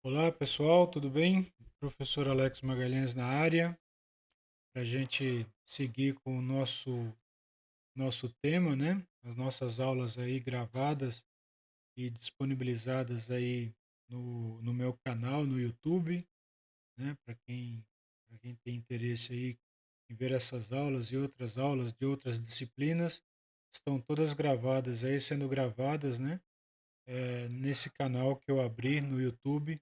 Olá pessoal, tudo bem? Professor Alex Magalhães na área, para a gente seguir com o nosso tema, né? As nossas aulas aí gravadas e disponibilizadas aí no meu canal no YouTube, né? Para quem tem interesse aí em ver essas aulas e outras aulas de outras disciplinas, estão todas gravadas aí, sendo gravadas, né? Nesse canal que eu abri no YouTube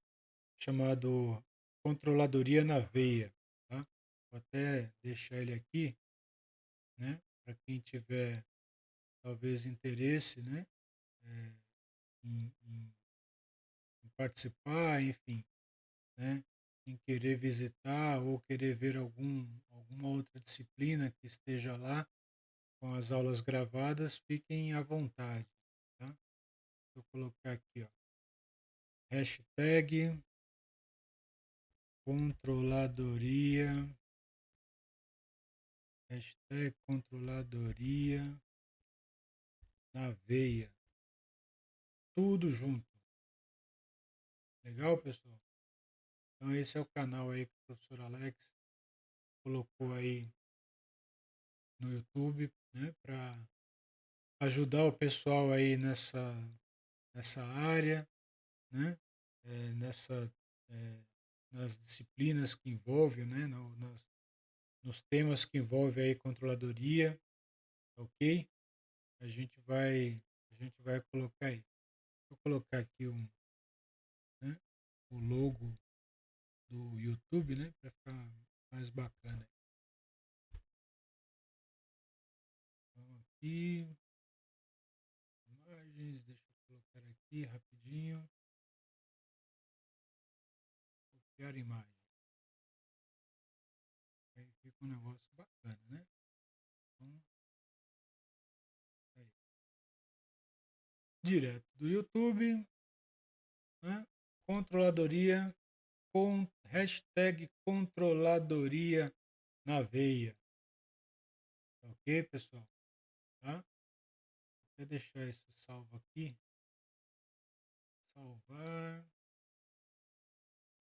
chamado Controladoria na Veia, tá? Vou até deixar ele aqui, né? Para quem tiver talvez interesse, né? eh, em participar, enfim, né? Em querer visitar ou querer ver alguma outra disciplina que esteja lá com as aulas gravadas, fiquem à vontade, tá? Vou colocar aqui, ó, hashtag controladoria, hashtag controladoria na veia. Tudo junto. Legal, pessoal? Então esse é o canal aí que o professor Alex colocou aí no YouTube, né, para ajudar o pessoal aí nessa área, né, nessa nas disciplinas que envolvem, né, nos temas que envolvem aí controladoria, ok? A gente vai a gente vai colocar aí. Vou colocar aqui né, o logo do YouTube, né, para ficar mais bacana. Então, aqui, imagens, deixa eu colocar aqui rapidinho, copiar imagem. Aí fica um negócio bacana, né? Então, aí. Direto do YouTube, né? Controladoria, com hashtag controladoria na veia. Tá ok, pessoal? Tá? Vou deixar isso salvo aqui. Salvar.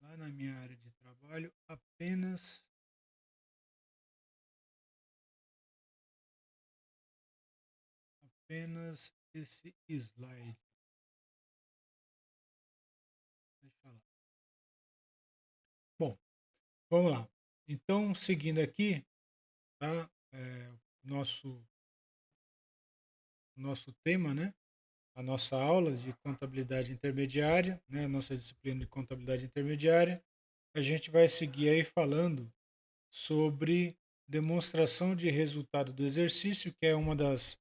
Lá na minha área de trabalho, apenas esse slide. Deixa lá. Bom, vamos lá. Então, seguindo aqui, tá? Nosso tema, né? A nossa aula de contabilidade intermediária, né? A nossa disciplina de contabilidade intermediária. A gente vai seguir aí falando sobre demonstração de resultado do exercício, que é uma dos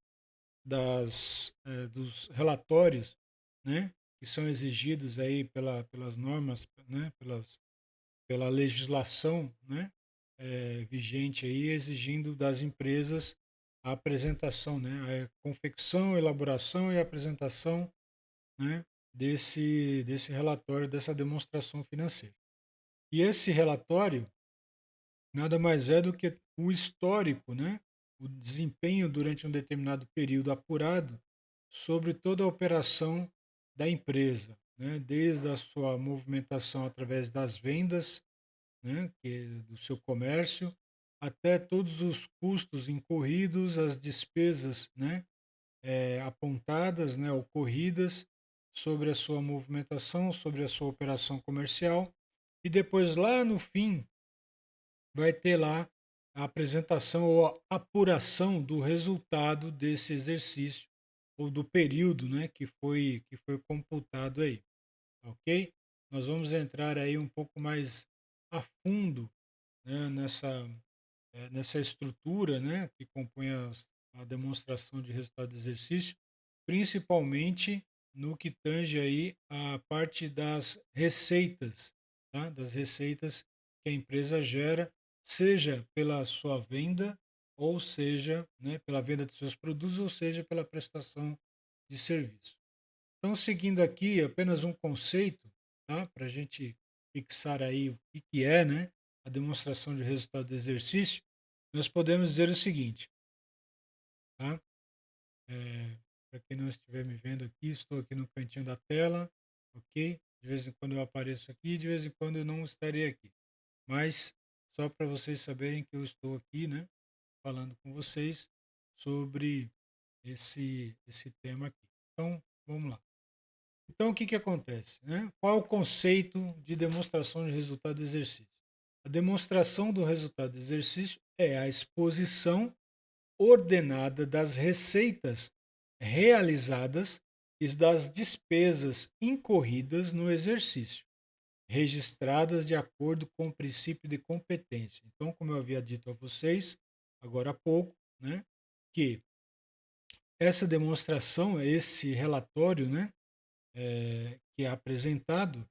relatórios, né? Que são exigidos aí pelas normas, né? Pela legislação, né, vigente aí, exigindo das empresas a apresentação, né, a confecção, elaboração e apresentação, né, desse relatório, dessa demonstração financeira. E esse relatório nada mais é do que o histórico, né, o desempenho durante um determinado período apurado sobre toda a operação da empresa, né, desde a sua movimentação através das vendas, né, do seu comércio, até todos os custos incorridos, as despesas, né, apontadas, né, ocorridas sobre a sua movimentação, sobre a sua operação comercial, e depois lá no fim vai ter lá a apresentação ou a apuração do resultado desse exercício ou do período, né, que foi computado aí, ok? Nós vamos entrar aí um pouco mais a fundo, né, nessa estrutura, né, que compõe a demonstração de resultado do exercício, principalmente no que tange aí a parte das receitas, tá? Das receitas que a empresa gera, seja pela sua venda, ou seja, né, pela venda de seus produtos, ou seja, pela prestação de serviço. Então, seguindo aqui apenas um conceito, tá? Para a gente fixar aí o que é, né, a demonstração de resultado do exercício, nós podemos dizer o seguinte, tá? Para quem não estiver me vendo aqui, estou aqui no cantinho da tela, ok? De vez em quando eu apareço aqui, de vez em quando eu não estarei aqui. Mas só para vocês saberem que eu estou aqui, né, falando com vocês sobre esse tema aqui. Então, vamos lá. Então, o que que acontece, né? Qual é o conceito de demonstração de resultado do exercício? A demonstração do resultado do exercício é a exposição ordenada das receitas realizadas e das despesas incorridas no exercício, registradas de acordo com o princípio de competência. Então, como eu havia dito a vocês agora há pouco, né, que essa demonstração, esse relatório, né, que é apresentado,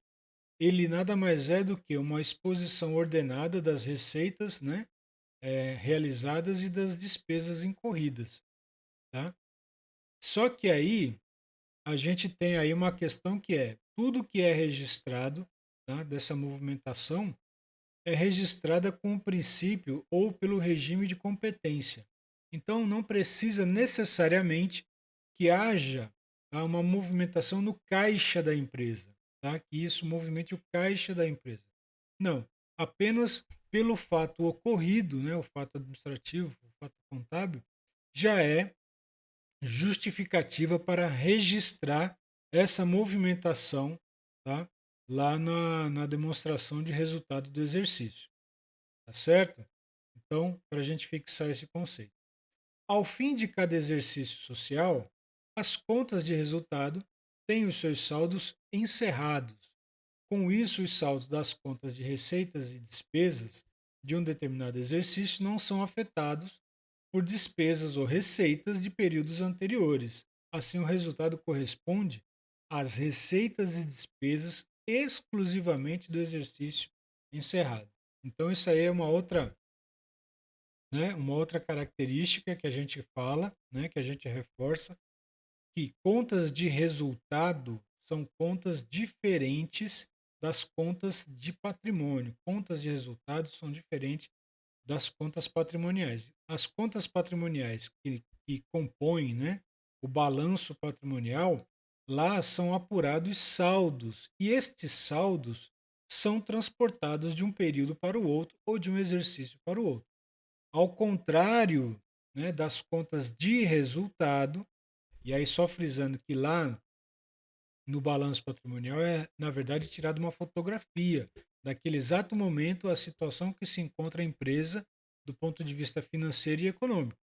ele nada mais é do que uma exposição ordenada das receitas, né, realizadas e das despesas incorridas, tá? Só que aí a gente tem aí uma questão que é tudo que é registrado, tá, dessa movimentação é registrada com o princípio ou pelo regime de competência. Então não precisa necessariamente que haja, tá, uma movimentação no caixa da empresa, tá? Que isso movimente o caixa da empresa. Não, apenas pelo fato ocorrido, né, o fato administrativo, o fato contábil, já é justificativa para registrar essa movimentação, tá? Lá na demonstração de resultado do exercício, tá certo? Então, para a gente fixar esse conceito. Ao fim de cada exercício social, as contas de resultado têm os seus saldos encerrados. Com isso, os saldos das contas de receitas e despesas de um determinado exercício não são afetados por despesas ou receitas de períodos anteriores. Assim, o resultado corresponde às receitas e despesas exclusivamente do exercício encerrado. Então, isso aí é uma outra, né, uma outra característica que a gente fala, né, que a gente reforça, que contas de resultado são contas diferentes das contas de patrimônio. Contas de resultados são diferentes das contas patrimoniais. As contas patrimoniais que compõem, né, o balanço patrimonial, lá são apurados saldos, e estes saldos são transportados de um período para o outro ou de um exercício para o outro. Ao contrário, né, das contas de resultado, e aí só frisando que lá no balanço patrimonial é, na verdade, tirada uma fotografia daquele exato momento, a situação que se encontra a empresa do ponto de vista financeiro e econômico,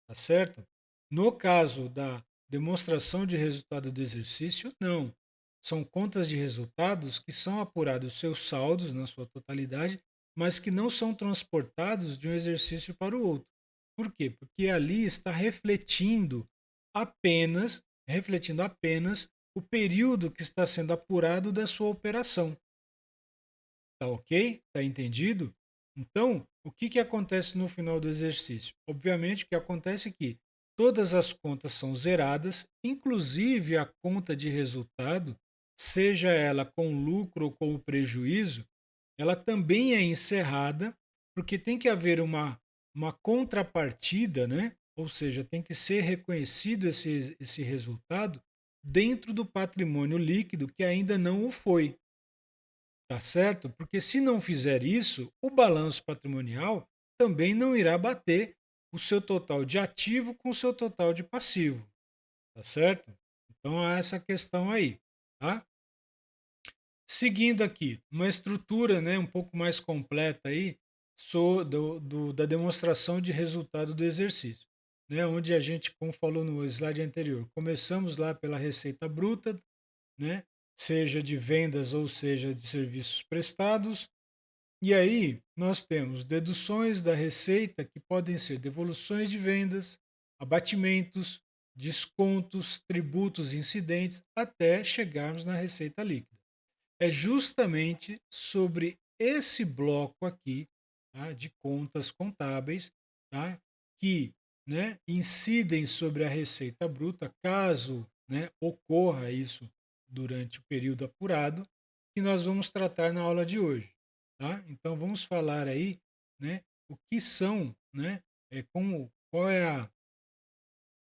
tá certo? No caso da demonstração de resultado do exercício, não. São contas de resultados que são apurados seus saldos na sua totalidade, mas que não são transportados de um exercício para o outro. Por quê? Porque ali está refletindo apenas o período que está sendo apurado da sua operação. Tá ok? Tá entendido? Então, o que, que acontece no final do exercício? Obviamente, o que acontece é que todas as contas são zeradas, inclusive a conta de resultado, seja ela com lucro ou com prejuízo, ela também é encerrada, porque tem que haver uma contrapartida, né? Ou seja, tem que ser reconhecido esse resultado dentro do patrimônio líquido que ainda não o foi. Tá certo? Porque se não fizer isso, o balanço patrimonial também não irá bater o seu total de ativo com o seu total de passivo. Tá certo? Então há essa questão aí, tá? Seguindo aqui, uma estrutura, né, um pouco mais completa aí da demonstração de resultado do exercício, né, onde a gente, como falou no slide anterior, começamos lá pela receita bruta, né, seja de vendas ou seja de serviços prestados, e aí nós temos deduções da receita que podem ser devoluções de vendas, abatimentos, descontos, tributos incidentes, até chegarmos na receita líquida. É justamente sobre esse bloco aqui, tá, de contas contábeis, tá, que, né, incidem sobre a receita bruta, caso, né, ocorra isso durante o período apurado, que nós vamos tratar na aula de hoje. Tá? Então vamos falar aí, né, o que são, né, qual é o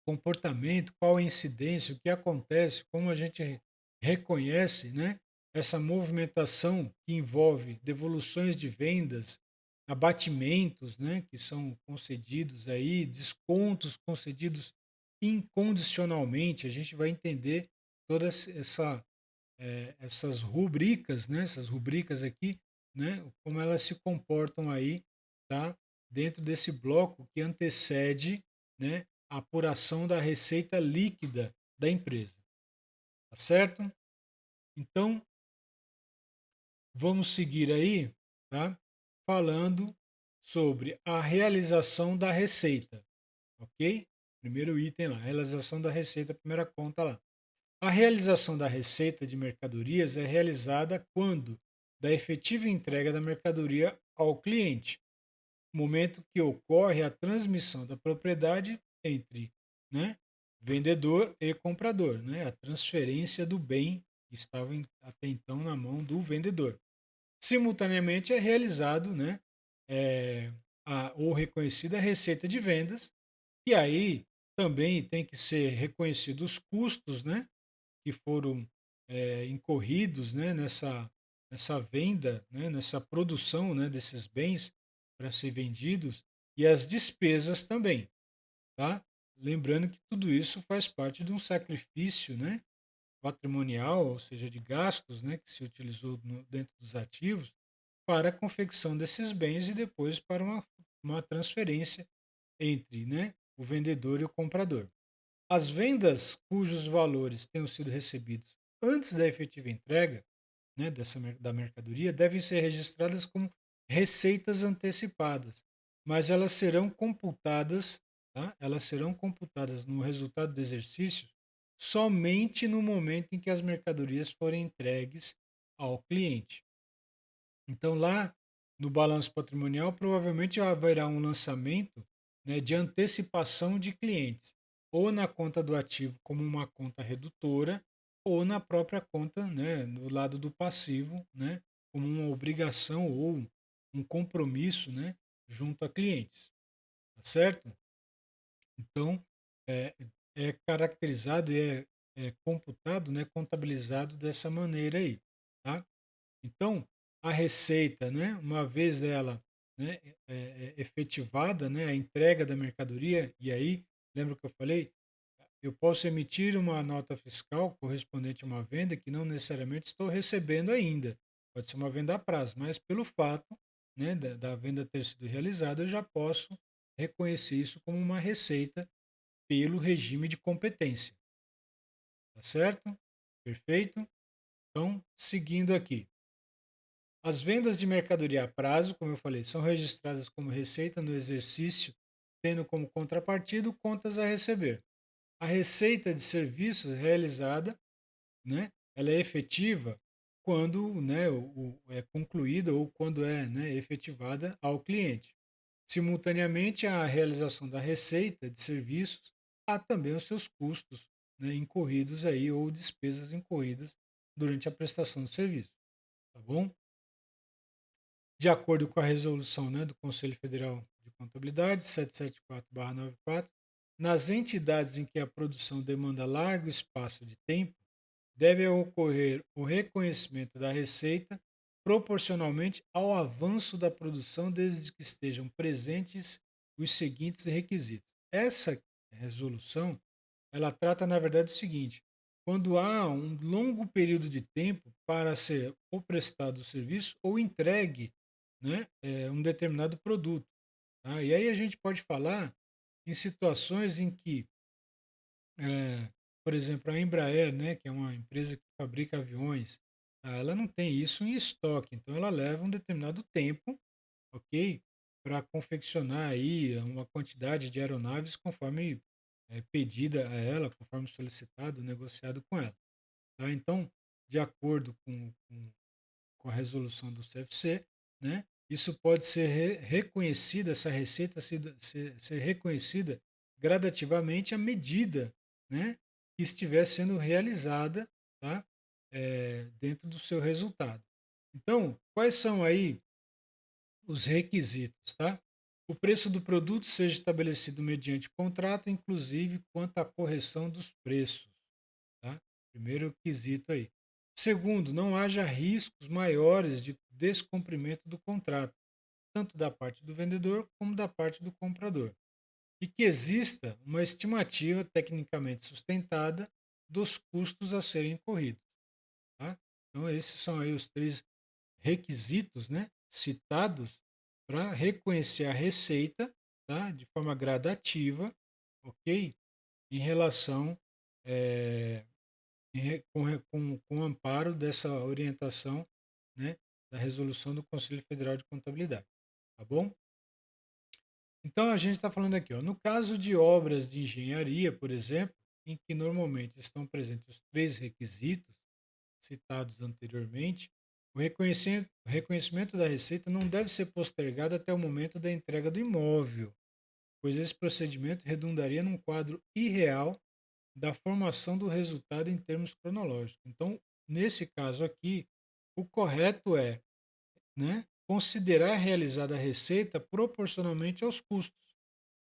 comportamento, qual a incidência, o que acontece, como a gente reconhece, né, essa movimentação que envolve devoluções de vendas, abatimentos, né, que são concedidos aí, descontos concedidos incondicionalmente, a gente vai entender todas essas rubricas, né, essas rubricas aqui, né, como elas se comportam aí, tá, dentro desse bloco que antecede, né, a apuração da receita líquida da empresa, tá certo? Então, vamos seguir aí, tá? Falando sobre a realização da receita, ok? Primeiro item lá, realização da receita, primeira conta lá. A realização da receita de mercadorias é realizada quando da efetiva entrega da mercadoria ao cliente, momento que ocorre a transmissão da propriedade entre, né, vendedor e comprador, né, a transferência do bem que estava até então na mão do vendedor. Simultaneamente é realizado, né, é, ou reconhecida a receita de vendas, e aí também tem que ser reconhecido os custos, né, que foram incorridos, né, nessa venda, né, nessa produção, né, desses bens para ser vendidos, e as despesas também, tá? Lembrando que tudo isso faz parte de um sacrifício, né, patrimonial, ou seja, de gastos, né, que se utilizou dentro dos ativos para a confecção desses bens e depois para uma transferência entre, né, o vendedor e o comprador. As vendas cujos valores tenham sido recebidos antes da efetiva entrega, né, da mercadoria devem ser registradas como receitas antecipadas, mas elas serão computadas, tá? Elas serão computadas no resultado do exercício somente no momento em que as mercadorias forem entregues ao cliente. Então, lá no balanço patrimonial, provavelmente haverá um lançamento, né, de antecipação de clientes, ou na conta do ativo como uma conta redutora, ou na própria conta, né, no lado do passivo, né, como uma obrigação ou um compromisso, né, junto a clientes, tá certo? Então, é, é caracterizado e é computado, né, contabilizado dessa maneira aí, tá? Então, a receita, né, uma vez ela, né, efetivada, né, a entrega da mercadoria, e aí, lembra que eu falei? Eu posso emitir uma nota fiscal correspondente a uma venda que não necessariamente estou recebendo ainda. Pode ser uma venda a prazo, mas pelo fato, né, da venda ter sido realizada, eu já posso reconhecer isso como uma receita pelo regime de competência. Tá certo? Perfeito? Então, seguindo aqui. As vendas de mercadoria a prazo, como eu falei, são registradas como receita no exercício, tendo como contrapartida contas a receber. A receita de serviços realizada, né, ela é efetiva quando, né, é concluída ou quando é, né, efetivada ao cliente. Simultaneamente à realização da receita de serviços, há também os seus custos, né, incorridos aí ou despesas incorridas durante a prestação do serviço, tá bom? De acordo com a resolução, né, do Conselho Federal de Contabilidade 774/94, nas entidades em que a produção demanda largo espaço de tempo, deve ocorrer o reconhecimento da receita proporcionalmente ao avanço da produção, desde que estejam presentes os seguintes requisitos. Essa resolução, ela trata, na verdade, o seguinte: quando há um longo período de tempo para ser ou prestado o serviço ou entregue, né, um determinado produto. Tá? E aí a gente pode falar em situações em que, por exemplo, a Embraer, né, que é uma empresa que fabrica aviões, tá? Ela não tem isso em estoque, então ela leva um determinado tempo, ok, para confeccionar aí uma quantidade de aeronaves conforme pedida a ela, conforme solicitado, negociado com ela. Tá? Então, de acordo com a resolução do CFC, né? Isso pode ser reconhecida, essa receita ser reconhecida gradativamente à medida, né, que estiver sendo realizada, tá? Dentro do seu resultado. Então, quais são aí os requisitos, tá? O preço do produto seja estabelecido mediante contrato, inclusive quanto à correção dos preços, tá? Primeiro quesito aí. Segundo, não haja riscos maiores de descumprimento do contrato, tanto da parte do vendedor como da parte do comprador. E que exista uma estimativa tecnicamente sustentada dos custos a serem corridos. Tá? Então, esses são aí os três requisitos, né, citados para reconhecer a receita, tá, de forma gradativa, ok? Em relação, eh, com amparo dessa orientação, né, da resolução do Conselho Federal de Contabilidade, tá bom? Então a gente está falando aqui, ó, no caso de obras de engenharia, por exemplo, em que normalmente estão presentes os três requisitos citados anteriormente, o reconhecimento da receita não deve ser postergado até o momento da entrega do imóvel, pois esse procedimento redundaria num quadro irreal da formação do resultado em termos cronológicos. Então, nesse caso aqui, o correto é, né, considerar realizada a receita proporcionalmente aos custos,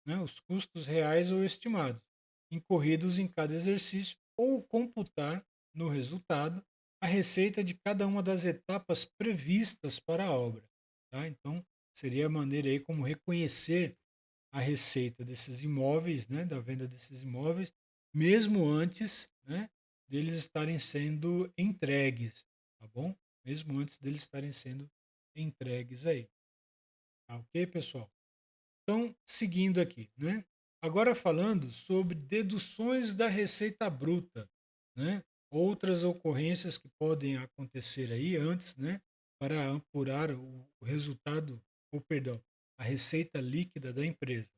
né, os custos reais ou estimados, incorridos em cada exercício, ou computar no resultado a receita de cada uma das etapas previstas para a obra. Tá? Então, seria a maneira aí como reconhecer a receita desses imóveis, né, da venda desses imóveis, mesmo antes, né, deles estarem sendo entregues, tá bom? Mesmo antes deles estarem sendo entregues aí. Tá ok, pessoal? Então, seguindo aqui, né? Agora falando sobre deduções da receita bruta, né? Outras ocorrências que podem acontecer aí antes, né? Para apurar o resultado, ou perdão, a receita líquida da empresa.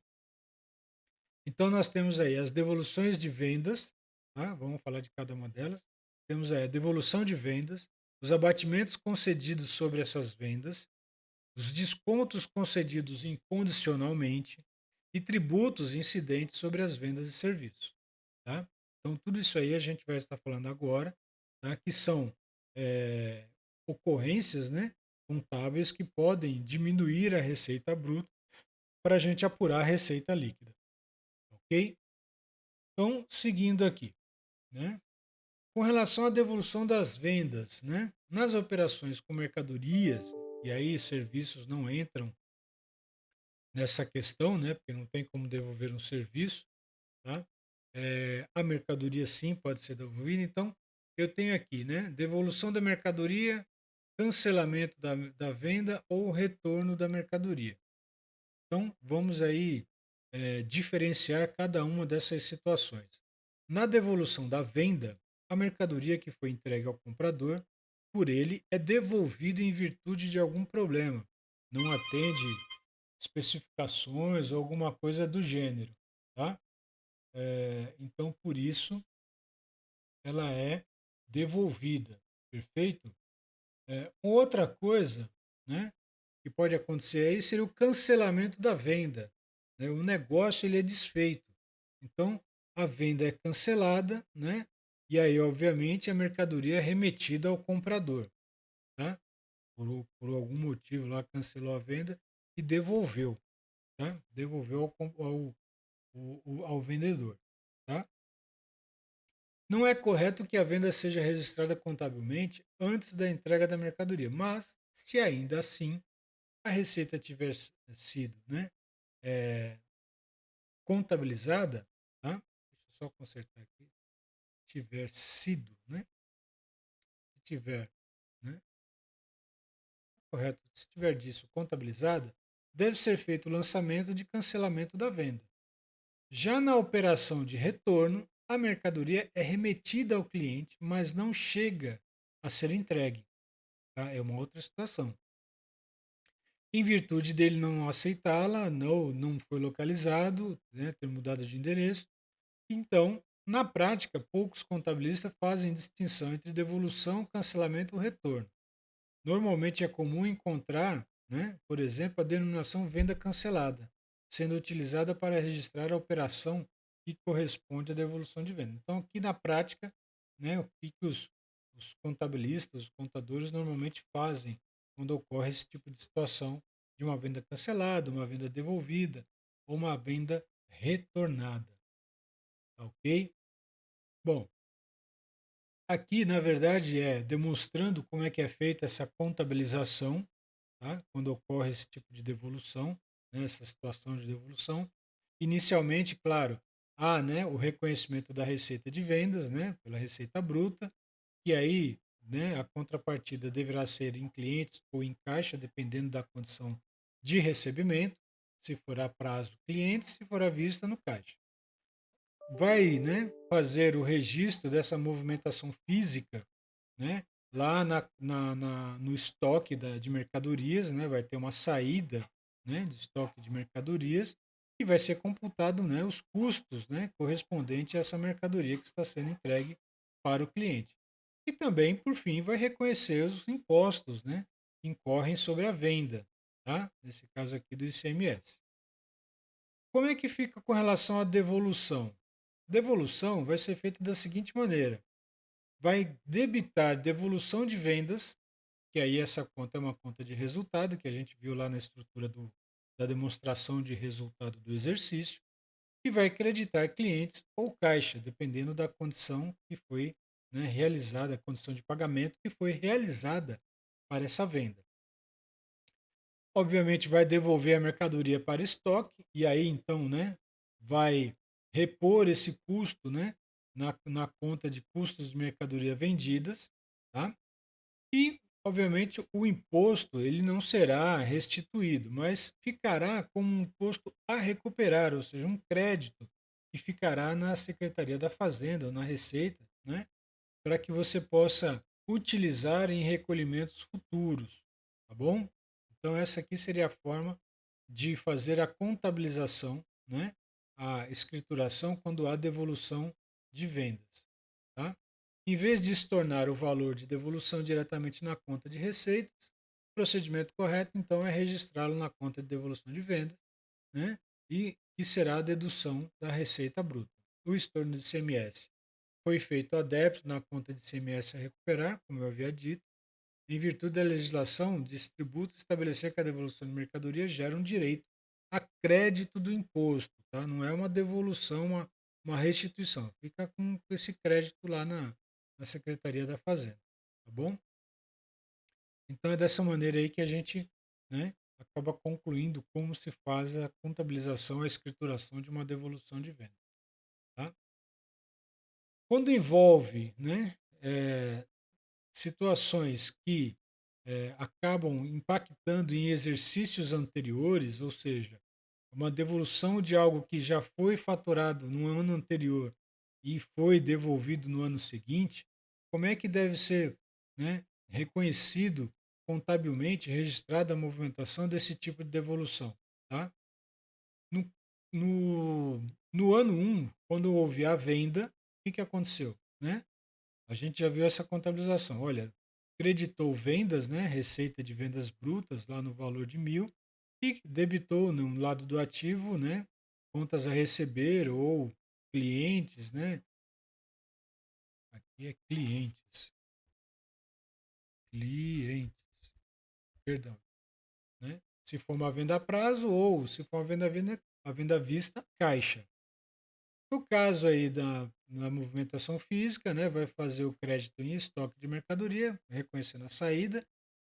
Então, nós temos aí as devoluções de vendas, tá? Vamos falar de cada uma delas. Temos aí a devolução de vendas, os abatimentos concedidos sobre essas vendas, os descontos concedidos incondicionalmente e tributos incidentes sobre as vendas de serviços. Tá? Então, tudo isso aí a gente vai estar falando agora, tá? Que são é, ocorrências, né, contábeis que podem diminuir a receita bruta para a gente apurar a receita líquida. Ok? Então, seguindo aqui, né? Com relação à devolução das vendas, né? Nas operações com mercadorias, e aí serviços não entram nessa questão, né? Porque não tem como devolver um serviço, tá? A mercadoria sim pode ser devolvida. Então, eu tenho aqui, né? Devolução da mercadoria, cancelamento da venda ou retorno da mercadoria. Então, vamos aí diferenciar cada uma dessas situações. Na devolução da venda, a mercadoria que foi entregue ao comprador por ele é devolvida em virtude de algum problema. Não atende especificações ou alguma coisa do gênero, tá? Então, por isso, ela é devolvida, perfeito? Outra coisa, né, que pode acontecer aí seria o cancelamento da venda, né? O negócio ele é desfeito, então a venda é cancelada, né? E aí, obviamente, a mercadoria é remetida ao comprador, tá? Por algum motivo lá cancelou a venda e devolveu, tá? Devolveu ao vendedor, tá? Não é correto que a venda seja registrada contabilmente antes da entrega da mercadoria, mas se ainda assim a receita tiver sido, né, é, contabilizada, tá? Deixa eu só consertar aqui. Tiver sido, né? Se tiver, né? Correto. Se tiver disso contabilizada, deve ser feito o lançamento de cancelamento da venda. Já na operação de retorno, a mercadoria é remetida ao cliente, mas não chega a ser entregue. Tá? É uma outra situação. Em virtude dele não aceitá-la, não foi localizado, né, ter mudado de endereço. Então, na prática, poucos contabilistas fazem distinção entre devolução, cancelamento ou retorno. Normalmente é comum encontrar, né, por exemplo, a denominação venda cancelada, sendo utilizada para registrar a operação que corresponde à devolução de venda. Então, aqui na prática, né, o que os contabilistas, os contadores normalmente fazem quando ocorre esse tipo de situação de uma venda cancelada, uma venda devolvida ou uma venda retornada. Tá ok? Bom, Aqui, na verdade, é demonstrando como é que é feita essa contabilização, tá? Quando ocorre esse tipo de devolução, né? Essa situação de devolução. Inicialmente, claro, há, né, o reconhecimento da receita de vendas, né, pela receita bruta, e aí, né, a contrapartida deverá ser em clientes ou em caixa, dependendo da condição de recebimento, se for a prazo cliente, se for à vista no caixa. Vai, né, fazer o registro dessa movimentação física, né, lá no estoque de mercadorias, né, vai ter uma saída, né, de estoque de mercadorias e vai ser computado, né, os custos, né, correspondentes a essa mercadoria que está sendo entregue para o cliente. E também, por fim, vai reconhecer os impostos, né, que incorrem sobre a venda, tá? Nesse caso aqui do ICMS. Como é que fica com relação à devolução? Devolução vai ser feita da seguinte maneira: vai debitar devolução de vendas, que aí essa conta é uma conta de resultado, que a gente viu lá na estrutura da demonstração de resultado do exercício, e vai creditar clientes ou caixa, dependendo da condição que foi, né, realizada, a condição de pagamento que foi realizada para essa venda. Obviamente vai devolver a mercadoria para estoque e aí então, né, vai repor esse custo, né, na conta de custos de mercadoria vendidas, tá? E, obviamente, o imposto ele não será restituído, mas ficará como um imposto a recuperar, ou seja, um crédito que ficará na Secretaria da Fazenda ou na Receita, né, para que você possa utilizar em recolhimentos futuros, tá bom? Então essa aqui seria a forma de fazer a contabilização, né? A escrituração quando há devolução de vendas, tá? Em vez de se tornar o valor de devolução diretamente na conta de receitas, o procedimento correto então é registrá-lo na conta de devolução de vendas, né? E que será a dedução da receita bruta. O estorno de ICMS foi feito a débito na conta de ICMS a recuperar, como eu havia dito, em virtude da legislação desse tributo estabelecer que a devolução de mercadoria gera um direito a crédito do imposto, tá? Não é uma devolução, uma restituição. Fica com esse crédito lá na Secretaria da Fazenda, tá bom? Então é dessa maneira aí que a gente, né, acaba concluindo como se faz a contabilização, a escrituração de uma devolução de venda, tá? Quando envolve, né, situações que acabam impactando em exercícios anteriores, ou seja, uma devolução de algo que já foi faturado no ano anterior e foi devolvido no ano seguinte, como é que deve ser, né, reconhecido contabilmente, registrada a movimentação desse tipo de devolução, tá? No, no ano um, quando houve a venda, o que, que aconteceu, né? A gente já viu essa contabilização. Olha, creditou vendas, né? Receita de vendas brutas lá no valor de 1.000 e debitou no lado do ativo, né? Contas a receber ou clientes, né? Aqui é clientes, clientes, perdão, né? Se for uma venda a prazo ou se for uma a venda à vista, caixa. No caso aí da movimentação física, né, vai fazer o crédito em estoque de mercadoria, reconhecendo a saída,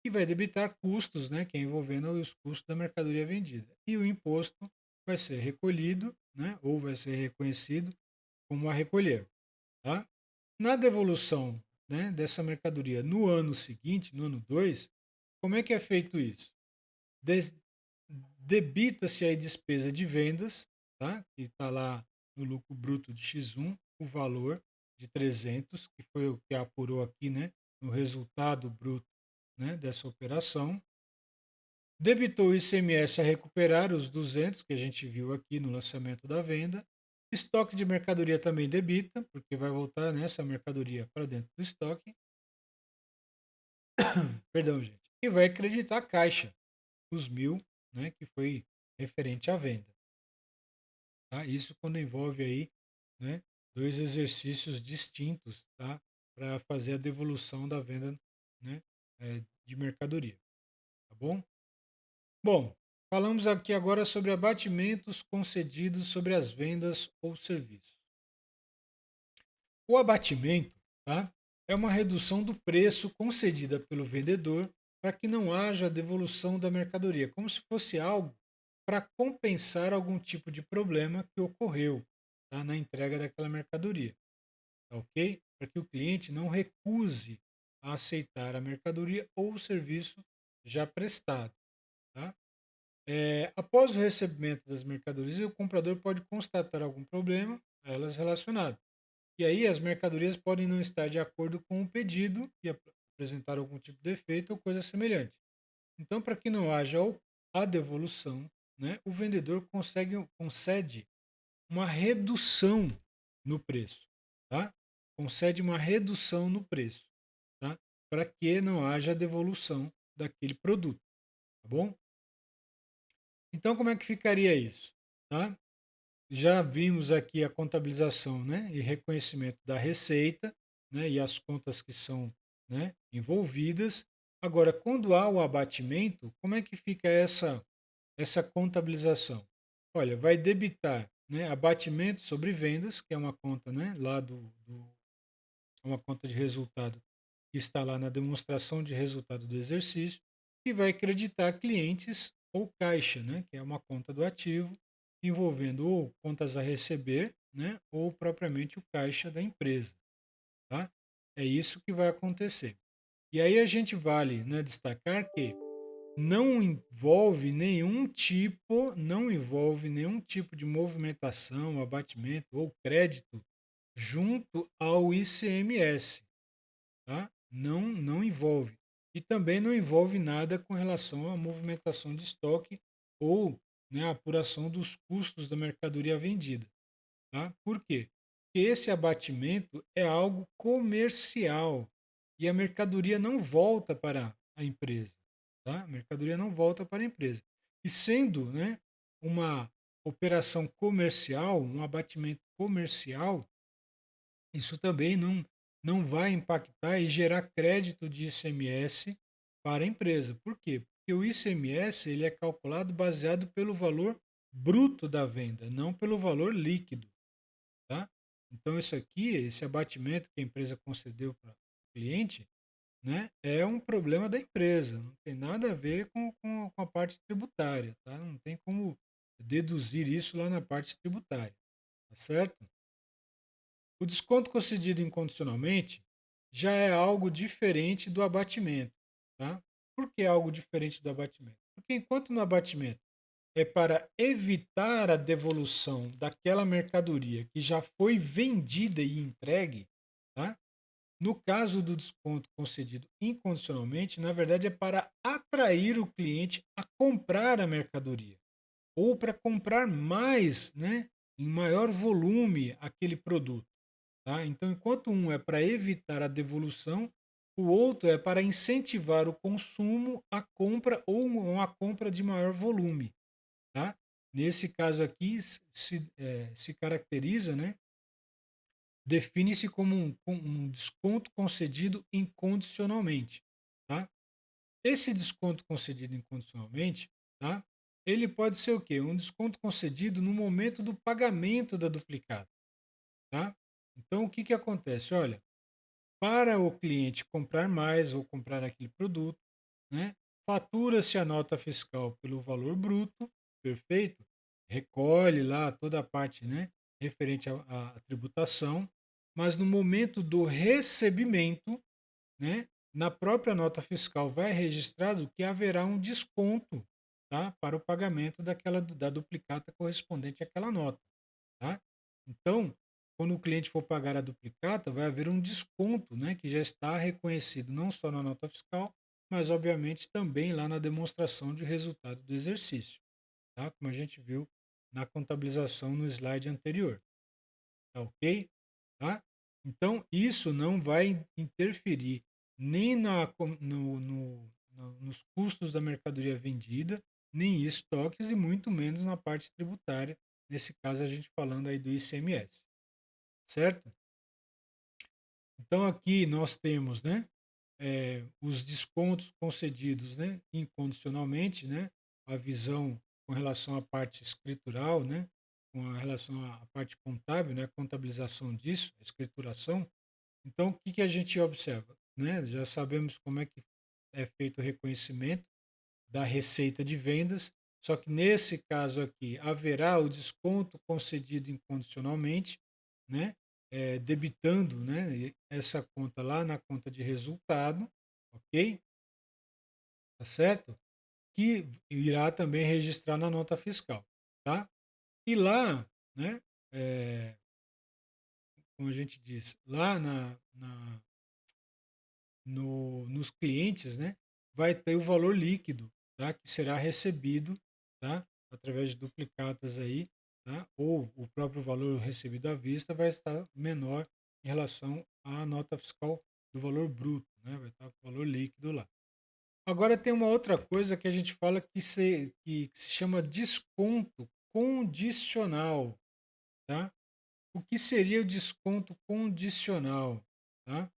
e vai debitar custos, né, que é envolvendo os custos da mercadoria vendida. E o imposto vai ser recolhido, né, ou vai ser reconhecido como a recolher. Tá? Na devolução, né, dessa mercadoria no ano seguinte, no ano 2, como é que é feito isso? Des- Debita-se a despesa de vendas, tá? Que está lá no lucro bruto de X1, o valor de 300, que foi o que apurou aqui, né, no resultado bruto, né, dessa operação. Debitou o ICMS a recuperar os 200 que a gente viu aqui no lançamento da venda. Estoque de mercadoria também debita, porque vai voltar, né, essa mercadoria para dentro do estoque. Perdão, gente. E vai acreditar a caixa, os 1.000, né, que foi referente à venda. Tá? Isso quando envolve aí, né, dois exercícios distintos, tá, para fazer a devolução da venda, né, de mercadoria. Tá bom? Bom, falamos aqui agora sobre abatimentos concedidos sobre as vendas ou serviços. O abatimento, tá? é uma redução do preço concedida pelo vendedor para que não haja devolução da mercadoria, como se fosse algo para compensar algum tipo de problema que ocorreu, tá, na entrega daquela mercadoria, tá ok? Para que o cliente não recuse a aceitar a mercadoria ou o serviço já prestado, tá? Após o recebimento das mercadorias, o comprador pode constatar algum problema a elas relacionado. E aí as mercadorias podem não estar de acordo com o pedido e apresentar algum tipo de defeito ou coisa semelhante. Então, para que não haja a devolução, né, o vendedor concede uma redução no preço, tá? Concede uma redução no preço, tá? Para que não haja a devolução daquele produto, tá bom? Então, como é que ficaria isso, tá? Já vimos aqui a contabilização, né, e reconhecimento da receita, né, e as contas que são, né, envolvidas. Agora, quando há o abatimento, como é que fica essa contabilização? Olha, vai debitar, né, abatimento sobre vendas, que é uma conta, né, lá é uma conta de resultado que está lá na demonstração de resultado do exercício, e vai creditar clientes ou caixa, né, que é uma conta do ativo, envolvendo ou contas a receber, né, ou propriamente o caixa da empresa, tá? É isso que vai acontecer. E aí a gente vale, né, destacar que não envolve nenhum tipo de movimentação, abatimento ou crédito junto ao ICMS, tá? Não envolve. E também não envolve nada com relação à movimentação de estoque ou, né, a apuração dos custos da mercadoria vendida, tá? Por quê? Porque esse abatimento é algo comercial e a mercadoria não volta para a empresa, tá? A mercadoria não volta para a empresa. E sendo, né, uma operação comercial, um abatimento comercial, isso também não vai impactar e gerar crédito de ICMS para a empresa. Por quê? Porque o ICMS ele é calculado baseado pelo valor bruto da venda, não pelo valor líquido, tá? Então isso aqui, esse abatimento que a empresa concedeu para o cliente, né, é um problema da empresa, não tem nada a ver com a parte tributária, tá? Não tem como deduzir isso lá na parte tributária, tá certo? O desconto concedido incondicionalmente já é algo diferente do abatimento, tá? Por que algo diferente do abatimento? Porque enquanto no abatimento é para evitar a devolução daquela mercadoria que já foi vendida e entregue, tá? No caso do desconto concedido incondicionalmente, na verdade é para atrair o cliente a comprar a mercadoria ou para comprar mais, né, em maior volume aquele produto. Tá? Então, enquanto um é para evitar a devolução, o outro é para incentivar o consumo, a compra ou uma compra de maior volume. Tá? Nesse caso aqui, se caracteriza, né? Define-se como um desconto concedido incondicionalmente. Tá? Esse desconto concedido incondicionalmente, tá? Ele pode ser o quê? Um desconto concedido no momento do pagamento da duplicata. Tá? Então, o que, que acontece? Olha, para o cliente comprar mais ou comprar aquele produto, né? Fatura-se a nota fiscal pelo valor bruto, perfeito? Recolhe lá toda a parte, né, referente à tributação, mas no momento do recebimento, né, na própria nota fiscal vai registrado que haverá um desconto, tá, para o pagamento da duplicata correspondente àquela nota, tá? Então, quando o cliente for pagar a duplicata, vai haver um desconto, né, que já está reconhecido não só na nota fiscal, mas obviamente também lá na demonstração de resultado do exercício, tá? Como a gente viu na contabilização no slide anterior, tá ok? Tá? Então, isso não vai interferir nem nos custos da mercadoria vendida, nem em estoques e muito menos na parte tributária, nesse caso a gente falando aí do ICMS, certo? Então aqui nós temos, né, os descontos concedidos, né, incondicionalmente, né, a visão com relação à parte escritural, né, com relação à parte contábil, né, a contabilização disso, a escrituração. Então, o que que a gente observa, né? Já sabemos como é que é feito o reconhecimento da receita de vendas, só que nesse caso aqui haverá o desconto concedido incondicionalmente, né? Debitando, né, essa conta lá na conta de resultado, ok? Tá certo? Que irá também registrar na nota fiscal, tá? E lá, né, é, como a gente diz, lá nos clientes, né, vai ter o valor líquido, tá, que será recebido, tá, através de duplicatas aí, tá, ou o próprio valor recebido à vista vai estar menor em relação à nota fiscal do valor bruto, né, vai estar com o valor líquido lá. Agora tem uma outra coisa que a gente fala que se chama desconto condicional, tá? O que seria o desconto condicional, tá?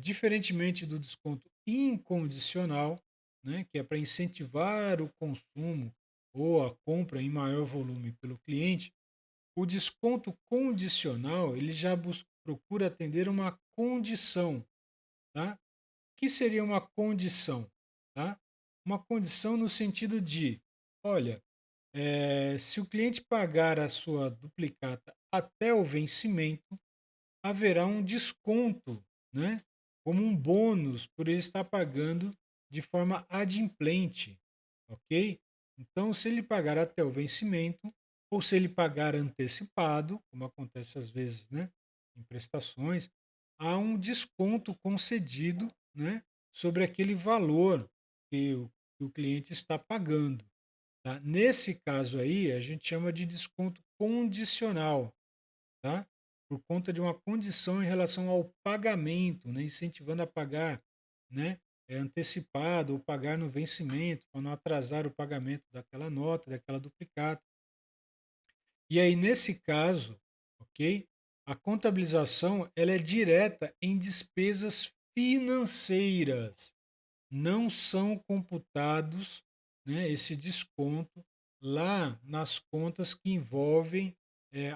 Diferentemente do desconto incondicional, né, que é para incentivar o consumo ou a compra em maior volume pelo cliente, o desconto condicional ele já procura atender uma condição, tá? O que seria uma condição, tá? Uma condição no sentido de, olha, se o cliente pagar a sua duplicata até o vencimento, haverá um desconto, né? Como um bônus por ele estar pagando de forma adimplente, ok? Então, se ele pagar até o vencimento, ou se ele pagar antecipado, como acontece às vezes, né, em prestações, há um desconto concedido, né, sobre aquele valor que o cliente está pagando. Tá? Nesse caso aí, a gente chama de desconto condicional, tá? Por conta de uma condição em relação ao pagamento, né? Incentivando a pagar, né? Antecipado ou pagar no vencimento, para não atrasar o pagamento daquela nota, daquela duplicata. E aí, nesse caso, ok? A contabilização ela é direta em despesas financeiras. Não são computados, né, esse desconto lá nas contas que envolvem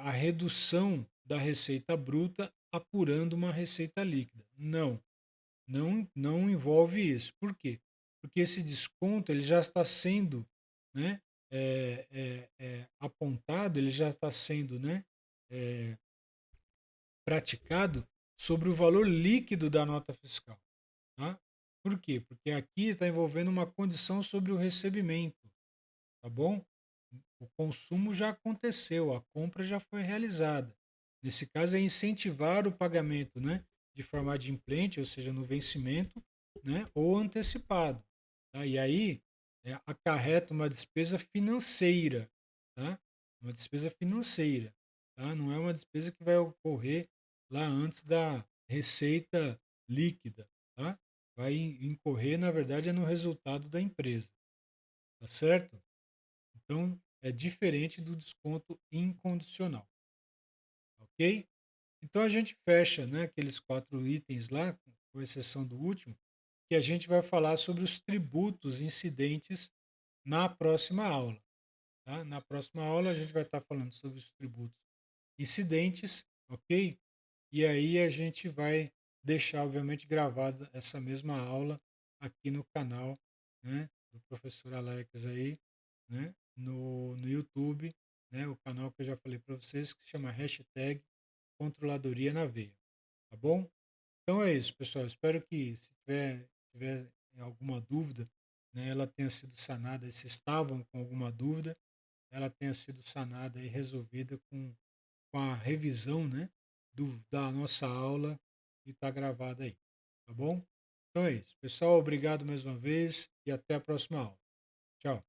a redução da receita bruta apurando uma receita líquida. Não envolve isso. Por quê? Porque esse desconto ele já está sendo, né, apontado, ele já está sendo, né, é, praticado sobre o valor líquido da nota fiscal. Tá? Por quê? Porque aqui está envolvendo uma condição sobre o recebimento, tá bom? O consumo já aconteceu, a compra já foi realizada. Nesse caso é incentivar o pagamento, né, de forma adimplente, ou seja, no vencimento, né, ou antecipado. Tá? E aí acarreta uma despesa financeira, tá? Uma despesa financeira, tá? Não é uma despesa que vai ocorrer lá antes da receita líquida, tá? Vai incorrer, na verdade, é no resultado da empresa, tá certo? Então, é diferente do desconto incondicional, ok? Então, a gente fecha, né, aqueles 4 itens lá, com exceção do último, que a gente vai falar sobre os tributos incidentes na próxima aula. Tá? Na próxima aula, a gente vai estar falando sobre os tributos incidentes, ok? E aí a gente vai deixar, obviamente, gravada essa mesma aula aqui no canal, né, do professor Alex aí, né, no YouTube, né, o canal que eu já falei para vocês, que se chama hashtag Controladoria na Veia, tá bom? Então é isso, pessoal. Espero que se tiver alguma dúvida, né, ela tenha sido sanada. Se estavam com alguma dúvida, ela tenha sido sanada e resolvida com a revisão, né, da nossa aula que está gravada aí, tá bom? Então é isso. Pessoal, obrigado mais uma vez e até a próxima aula. Tchau.